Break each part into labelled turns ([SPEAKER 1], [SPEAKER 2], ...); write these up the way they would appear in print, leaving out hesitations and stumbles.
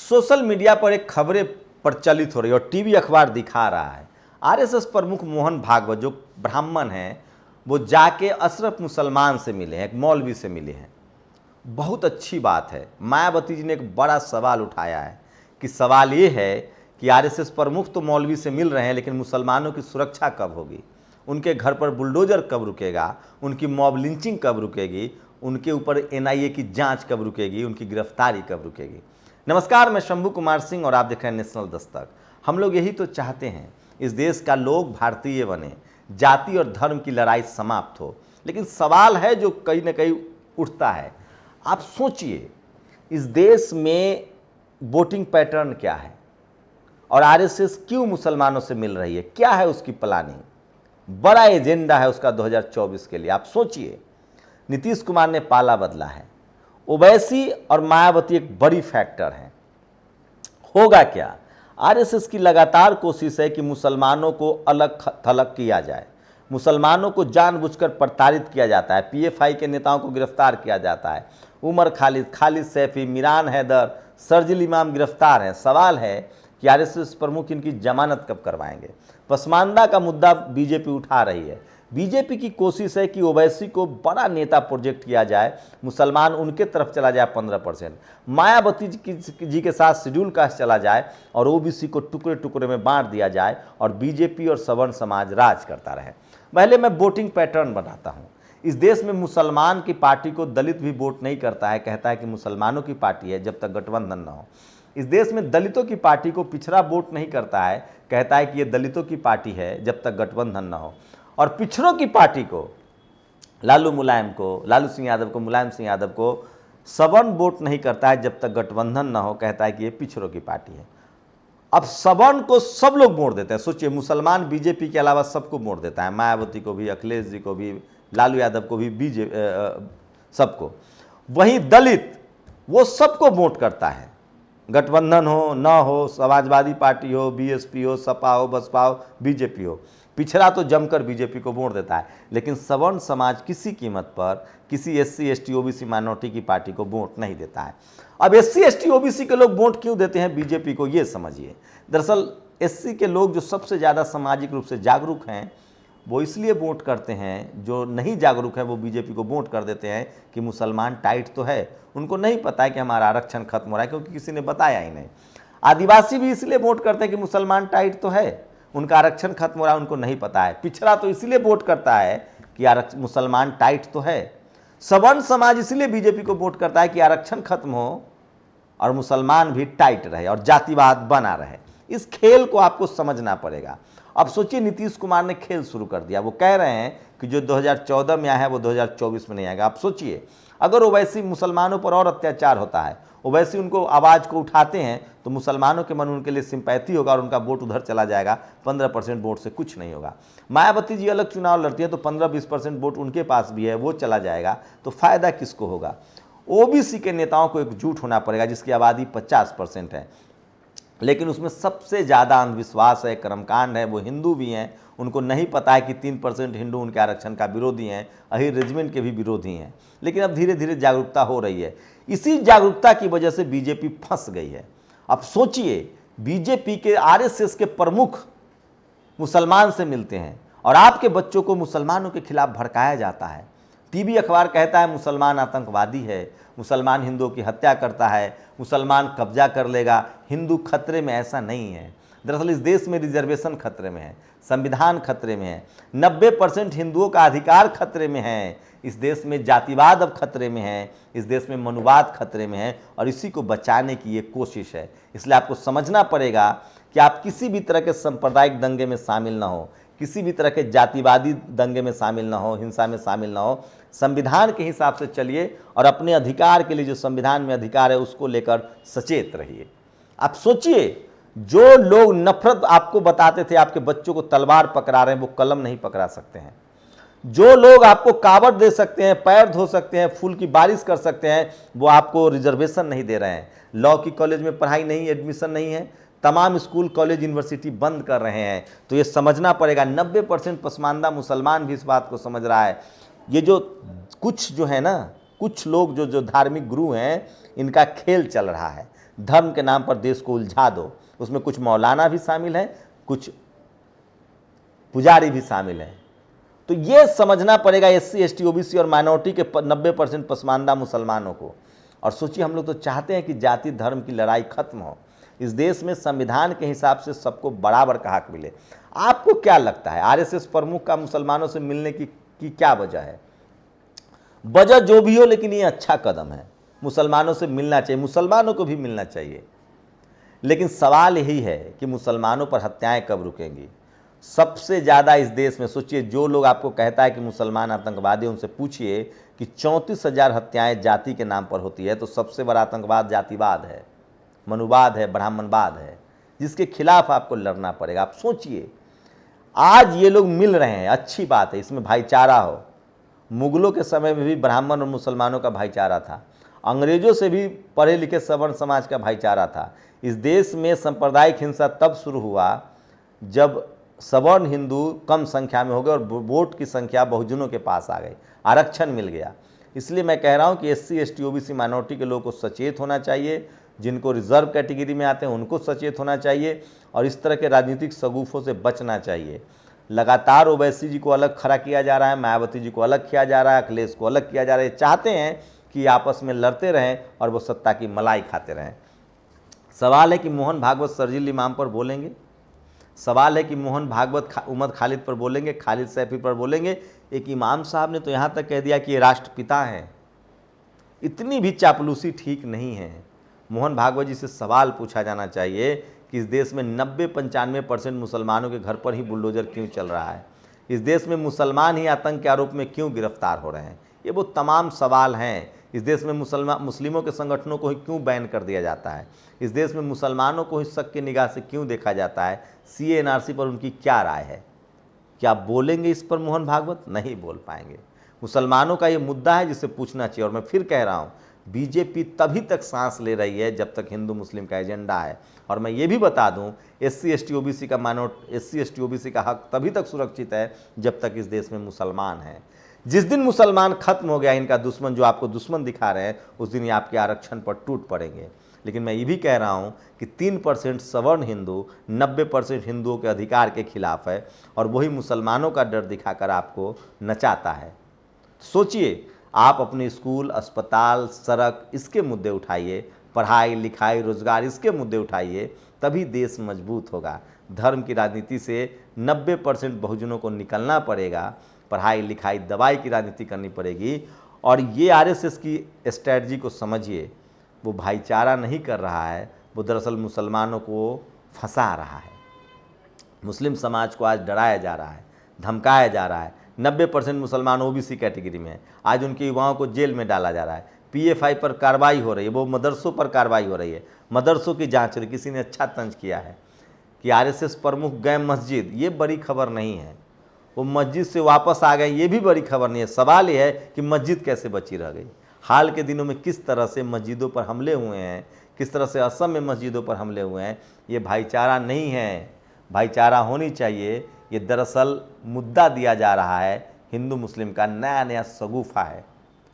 [SPEAKER 1] Social media पर एक खबरें प्रचलित हो रही है और टीवी अखबार दिखा रहा है। आरएसएस प्रमुख मोहन भागवत जो ब्राह्मण हैं वो जाके अशरफ मुसलमान से मिले हैं, एक मौलवी से मिले हैं। बहुत अच्छी बात है। मायावती जी ने एक बड़ा सवाल उठाया है कि सवाल ये है कि आरएसएस प्रमुख तो मौलवी से मिल रहे हैं, लेकिन मुसलमानों की सुरक्षा कब होगी, उनके घर पर बुलडोजर कब रुकेगा, उनकी मॉब लिंचिंग कब रुकेगी, उनके ऊपर एनआईए की जांच कब रुकेगी, उनकी गिरफ्तारी कब रुकेगी। नमस्कार, मैं शंभू कुमार सिंह और आप देख रहे हैं नेशनल दस्तक। हम लोग यही तो चाहते हैं, इस देश का लोग भारतीय बने, जाति और धर्म की लड़ाई समाप्त हो। लेकिन सवाल है जो कहीं ना कहीं उठता है। आप सोचिए, इस देश में वोटिंग पैटर्न क्या है और आरएसएस क्यों मुसलमानों से मिल रही है, क्या है उसकी प्लानिंग, बड़ा एजेंडा है उसका 2024 के लिए। आप सोचिए, नीतीश कुमार ने पाला बदला है, ओवैसी और मायावती एक बड़ी फैक्टर है। होगा क्या? आरएसएस की लगातार कोशिश है कि मुसलमानों को अलग थलग किया जाए, मुसलमानों को जानबूझकर प्रताड़ित किया जाता है, पीएफआई के नेताओं को गिरफ्तार किया जाता है। उमर खालिद, खालिद सैफी, मिरान हैदर, शर्जिल इमाम गिरफ्तार हैं। सवाल है कि आरएसएस प्रमुख इनकी जमानत कब करवाएंगे। पसमानदा का मुद्दा बीजेपी उठा रही है। बीजेपी की कोशिश है कि ओवैसी को बड़ा नेता प्रोजेक्ट किया जाए, मुसलमान उनके तरफ चला जाए 15%, मायावती जी के साथ शेड्यूल कास्ट चला जाए और ओबीसी को टुकड़े टुकड़े में बांट दिया जाए और बीजेपी और सवर्ण समाज राज करता रहे। पहले मैं वोटिंग पैटर्न बनाता हूँ। इस देश में मुसलमान की पार्टी को दलित भी वोट नहीं करता है, कहता है कि मुसलमानों की पार्टी है जब तक गठबंधन न हो। इस देश में दलितों की पार्टी को पिछड़ा वोट नहीं करता है, कहता है कि ये दलितों की पार्टी है जब तक गठबंधन न हो। और पिछड़ों की पार्टी को, लालू सिंह यादव को, मुलायम सिंह यादव को सवर्ण वोट नहीं करता है जब तक गठबंधन न हो, कहता है कि ये पिछड़ों की पार्टी है। अब सवर्ण को सब लोग वोट देते हैं। सोचिए, मुसलमान बीजेपी के अलावा सबको वोट देता है, मायावती को भी, अखिलेश जी को भी, लालू यादव को भी, सबको। वहीं दलित वो सबको वोट करता है, गठबंधन हो न हो, समाजवादी पार्टी हो, बीएसपी हो, सपा हो, बसपा हो, बीजेपी हो, पिछड़ा तो जमकर बीजेपी को वोट देता है। लेकिन सवर्ण समाज किसी कीमत पर किसी एससी एसटी ओबीसी माइनॉरिटी की पार्टी को वोट नहीं देता है। अब एससी एसटी ओबीसी के लोग वोट क्यों देते हैं बीजेपी को, ये समझिए। दरअसल एससी के लोग जो सबसे ज़्यादा सामाजिक रूप से जागरूक हैं वो इसलिए वोट करते हैं, जो नहीं जागरूक है वो बीजेपी को वोट कर देते हैं कि मुसलमान टाइट तो है। उनको नहीं पता है कि हमारा आरक्षण खत्म हो रहा है, क्योंकि किसी ने बताया ही नहीं। आदिवासी भी इसलिए वोट करते हैं कि मुसलमान टाइट तो है, उनका आरक्षण खत्म हो रहा है, उनको नहीं पता है। पिछड़ा तो इसलिए वोट करता है कि मुसलमान टाइट तो है। सवर्ण समाज इसलिए बीजेपी को वोट करता है कि आरक्षण खत्म हो और मुसलमान भी टाइट रहे और जातिवाद बना रहे। इस खेल को आपको समझना पड़ेगा। अब सोचिए, नीतीश कुमार ने खेल शुरू कर दिया। वो कह रहे हैं कि जो 2014 में आया है वो 2024 में नहीं आएगा। आप सोचिए, अगर ओवैसी मुसलमानों पर और अत्याचार होता है, ओवैसी उनको आवाज़ को उठाते हैं, तो मुसलमानों के मन उनके लिए सिंपैथी होगा और उनका वोट उधर चला जाएगा। 15% वोट से कुछ नहीं होगा। मायावती जी अलग चुनाव लड़ती है तो 15-20% वोट उनके पास भी है, वो चला जाएगा, तो फायदा किसको होगा? ओबीसी के नेताओं को एकजुट होना पड़ेगा, जिसकी आबादी 50% है। लेकिन उसमें सबसे ज़्यादा अंधविश्वास है, कर्मकांड है। वो हिंदू भी हैं, उनको नहीं पता है कि 3% हिंदू उनके आरक्षण का विरोधी हैं, अहिर रेजिमेंट के भी विरोधी हैं। लेकिन अब धीरे धीरे जागरूकता हो रही है। इसी जागरूकता की वजह से बीजेपी फंस गई है। अब सोचिए, बीजेपी के आरएसएस के प्रमुख मुसलमान से मिलते हैं और आपके बच्चों को मुसलमानों के खिलाफ भड़काया जाता है। टीवी अखबार कहता है मुसलमान आतंकवादी है, मुसलमान हिंदुओं की हत्या करता है, मुसलमान कब्जा कर लेगा, हिंदू खतरे में। ऐसा नहीं है। दरअसल इस देश में रिजर्वेशन खतरे में है, संविधान खतरे में है, 90% हिंदुओं का अधिकार खतरे में है। इस देश में जातिवाद अब खतरे में है, इस देश में मनुवाद खतरे में है और इसी को बचाने की ये कोशिश है। इसलिए आपको समझना पड़ेगा कि आप किसी भी तरह के सांप्रदायिक दंगे में शामिल ना हो, किसी भी तरह के जातिवादी दंगे में शामिल ना हो, हिंसा में शामिल ना हो। संविधान के हिसाब से चलिए और अपने अधिकार के लिए, जो संविधान में अधिकार है, उसको लेकर सचेत रहिए। आप सोचिए, जो लोग नफरत आपको बताते थे आपके बच्चों को तलवार पकड़ा रहे हैं, वो कलम नहीं पकड़ा सकते हैं। जो लोग आपको कावड़ दे सकते हैं, पैर धो सकते हैं, फूल की बारिश कर सकते हैं, वो आपको रिजर्वेशन नहीं दे रहे हैं। लॉ की कॉलेज में पढ़ाई नहीं, एडमिशन नहीं है, तमाम स्कूल कॉलेज यूनिवर्सिटी बंद कर रहे हैं। तो ये समझना पड़ेगा। 90% पसमानदा मुसलमान भी इस बात को समझ रहा है। ये जो कुछ जो है ना, कुछ लोग जो धार्मिक गुरु हैं, इनका खेल चल रहा है। धर्म के नाम पर देश को उलझा दो। उसमें कुछ मौलाना भी शामिल हैं, कुछ पुजारी भी शामिल हैं। तो ये समझना पड़ेगा SC ST OBC और माइनॉरिटी के 90% पसमानदा मुसलमानों को। और सोचिए, हम लोग तो चाहते हैं कि जाति धर्म की लड़ाई खत्म हो। इस देश में संविधान के हिसाब से सबको बराबर का हक मिले। आपको क्या लगता है RSS प्रमुख का मुसलमानों से मिलने की क्या वजह है? वजह जो भी हो, लेकिन ये अच्छा कदम है। मुसलमानों से मिलना चाहिए, मुसलमानों को भी मिलना चाहिए। लेकिन सवाल यही है कि मुसलमानों पर हत्याएं कब रुकेंगी? सबसे ज़्यादा इस देश में, सोचिए, जो लोग आपको कहता है कि मुसलमान आतंकवादी, उनसे पूछिए कि 34,000 हत्याएं जाति के नाम पर होती है, तो सबसे बड़ा आतंकवाद जातिवाद है, मनुवाद है, ब्राह्मणवाद है, जिसके खिलाफ आपको लड़ना पड़ेगा। आप सोचिए, आज ये लोग मिल रहे हैं, अच्छी बात है, इसमें भाईचारा हो। मुगलों के समय में भी ब्राह्मण और मुसलमानों का भाईचारा था, अंग्रेजों से भी पढ़े लिखे सवर्ण समाज का भाईचारा था। इस देश में सांप्रदायिक हिंसा तब शुरू हुआ जब सवर्ण हिंदू कम संख्या में हो गए और वोट की संख्या बहुजनों के पास आ गई, आरक्षण मिल गया। इसलिए मैं कह रहा हूं कि SC ST OBC माइनॉरिटी के लोगों को सचेत होना चाहिए, जिनको रिजर्व कैटेगरी में आते हैं उनको सचेत होना चाहिए, और इस तरह के राजनीतिक सगुफों से बचना चाहिए। लगातार ओवैसी जी को अलग खड़ा किया जा रहा है, मायावती जी को अलग किया जा रहा है, अखिलेश को अलग किया जा रहा है। चाहते हैं कि आपस में लड़ते रहें और वो सत्ता की मलाई खाते रहें। सवाल है कि मोहन भागवत शर्जील इमाम पर बोलेंगे, सवाल है कि मोहन भागवत उमर खालिद पर बोलेंगे, खालिद सैफी पर बोलेंगे। एक इमाम साहब ने तो यहाँ तक कह दिया कि ये राष्ट्रपिता हैं। इतनी भी चापलूसी ठीक नहीं है। मोहन भागवत जी से सवाल पूछा जाना चाहिए कि इस देश में 90-95% मुसलमानों के घर पर ही बुलडोजर क्यों चल रहा है? इस देश में मुसलमान ही आतंक के आरोप में क्यों गिरफ्तार हो रहे हैं? ये वो तमाम सवाल हैं। इस देश में मुस्लिमों के संगठनों को ही क्यों बैन कर दिया जाता है? इस देश में मुसलमानों को ही शक की निगाह से क्यों देखा जाता है? CA NRC पर उनकी क्या राय है? क्या बोलेंगे इस पर मोहन भागवत? नहीं बोल पाएंगे। मुसलमानों का ये मुद्दा है जिसे पूछना चाहिए। और मैं फिर कह रहा हूँ, बीजेपी तभी तक सांस ले रही है जब तक हिंदू मुस्लिम का एजेंडा है। और मैं ये भी बता दूं, SC ST OBC का हक तभी तक सुरक्षित है जब तक इस देश में मुसलमान हैं। जिस दिन मुसलमान खत्म हो गया, इनका दुश्मन जो आपको दुश्मन दिखा रहे हैं, उस दिन ये आपके आरक्षण पर टूट पड़ेंगे। लेकिन मैं ये भी कह रहा हूँ कि 3% सवर्ण हिंदू 90% हिंदुओं के अधिकार के खिलाफ है, और वही मुसलमानों का डर दिखाकर आपको नचाता है। सोचिए, आप अपने स्कूल, अस्पताल, सड़क, इसके मुद्दे उठाइए, पढ़ाई लिखाई, रोजगार, इसके मुद्दे उठाइए, तभी देश मजबूत होगा। धर्म की राजनीति से 90% बहुजनों को निकलना पड़ेगा। पढ़ाई लिखाई, दवाई की राजनीति करनी पड़ेगी। और ये RSS की स्ट्रैटेजी को समझिए, वो भाईचारा नहीं कर रहा है, वो दरअसल मुसलमानों को फंसा रहा है। मुस्लिम समाज को आज डराया जा रहा है, धमकाया जा रहा है। 90% मुसलमान OBC कैटेगरी में है। आज उनके युवाओं को जेल में डाला जा रहा है। PFI पर कार्रवाई हो रही है, वो मदरसों पर कार्रवाई हो रही है, मदरसों की जांच हो रही है। किसी ने अच्छा तंज किया है कि RSS प्रमुख गए मस्जिद, ये बड़ी खबर नहीं है। वो मस्जिद से वापस आ गए, ये भी बड़ी खबर नहीं है। सवाल ये है कि मस्जिद कैसे बची रह गई। हाल के दिनों में किस तरह से मस्जिदों पर हमले हुए हैं, किस तरह से असम में मस्जिदों पर हमले हुए हैं। ये भाईचारा नहीं है, भाईचारा होनी चाहिए। ये दरअसल मुद्दा दिया जा रहा है हिंदू मुस्लिम का, नया नया सगुफा है,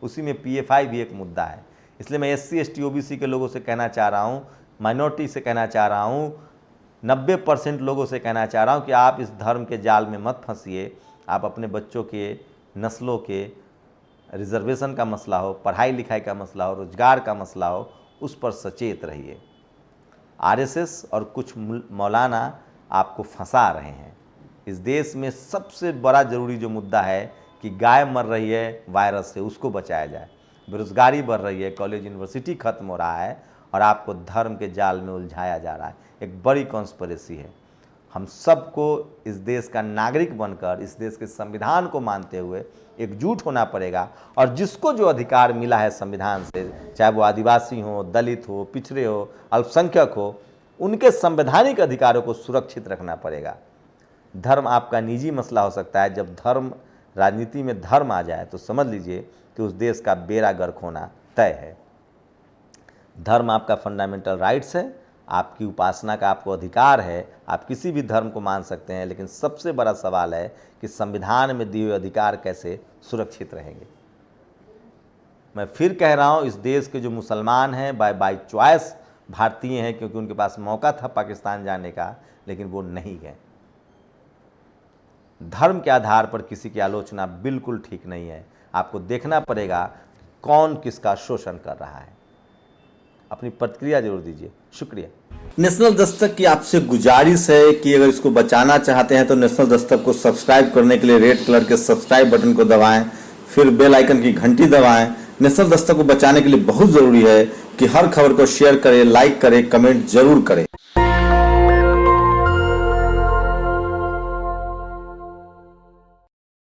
[SPEAKER 1] उसी में PFI भी एक मुद्दा है। इसलिए मैं SC ST OBC के लोगों से कहना चाह रहा हूँ, माइनॉरिटी से कहना चाह रहा हूँ, 90% लोगों से कहना चाह रहा हूँ कि आप इस धर्म के जाल में मत फंसिए। आप अपने बच्चों के, नस्लों के रिजर्वेशन का मसला हो, पढ़ाई लिखाई का मसला हो, रोजगार का मसला हो, उस पर सचेत रहिए। RSS और कुछ मौलाना आपको फंसा रहे हैं। इस देश में सबसे बड़ा ज़रूरी जो मुद्दा है कि गाय मर रही है वायरस से, उसको बचाया जाए। बेरोजगारी बढ़ रही है, कॉलेज यूनिवर्सिटी खत्म हो रहा है, और आपको धर्म के जाल में उलझाया जा रहा है। एक बड़ी कॉन्स्पिरेसी है। हम सबको इस देश का नागरिक बनकर, इस देश के संविधान को मानते हुए एकजुट होना पड़ेगा। और जिसको जो अधिकार मिला है संविधान से, चाहे वो आदिवासी हो, दलित हो, पिछड़े हो, अल्पसंख्यक हो, उनके संवैधानिक अधिकारों को सुरक्षित रखना पड़ेगा। धर्म आपका निजी मसला हो सकता है। जब धर्म, राजनीति में धर्म आ जाए तो समझ लीजिए कि उस देश का बेड़ा गर्क होना तय है। धर्म आपका फंडामेंटल राइट्स है, आपकी उपासना का आपको अधिकार है, आप किसी भी धर्म को मान सकते हैं। लेकिन सबसे बड़ा सवाल है कि संविधान में दिए हुए अधिकार कैसे सुरक्षित रहेंगे। मैं फिर कह रहा हूँ, इस देश के जो मुसलमान हैं, बाय चॉइस भारतीय हैं क्योंकि उनके पास मौका था पाकिस्तान जाने का, लेकिन वो नहीं गए। धर्म के आधार पर किसी की आलोचना बिल्कुल ठीक नहीं है। आपको देखना पड़ेगा कौन किसका शोषण कर रहा है। अपनी प्रतिक्रिया जरूर दीजिए। शुक्रिया। नेशनल दस्तक की आपसे गुजारिश है कि अगर इसको बचाना चाहते हैं तो नेशनल दस्तक को सब्सक्राइब करने के लिए रेड कलर के सब्सक्राइब बटन को दबाएं, फिर बेल आइकन की घंटी दबाएं। नेशनल दस्तक को बचाने के लिए बहुत जरूरी है कि हर खबर को शेयर करें, लाइक करें, कमेंट जरूर करें।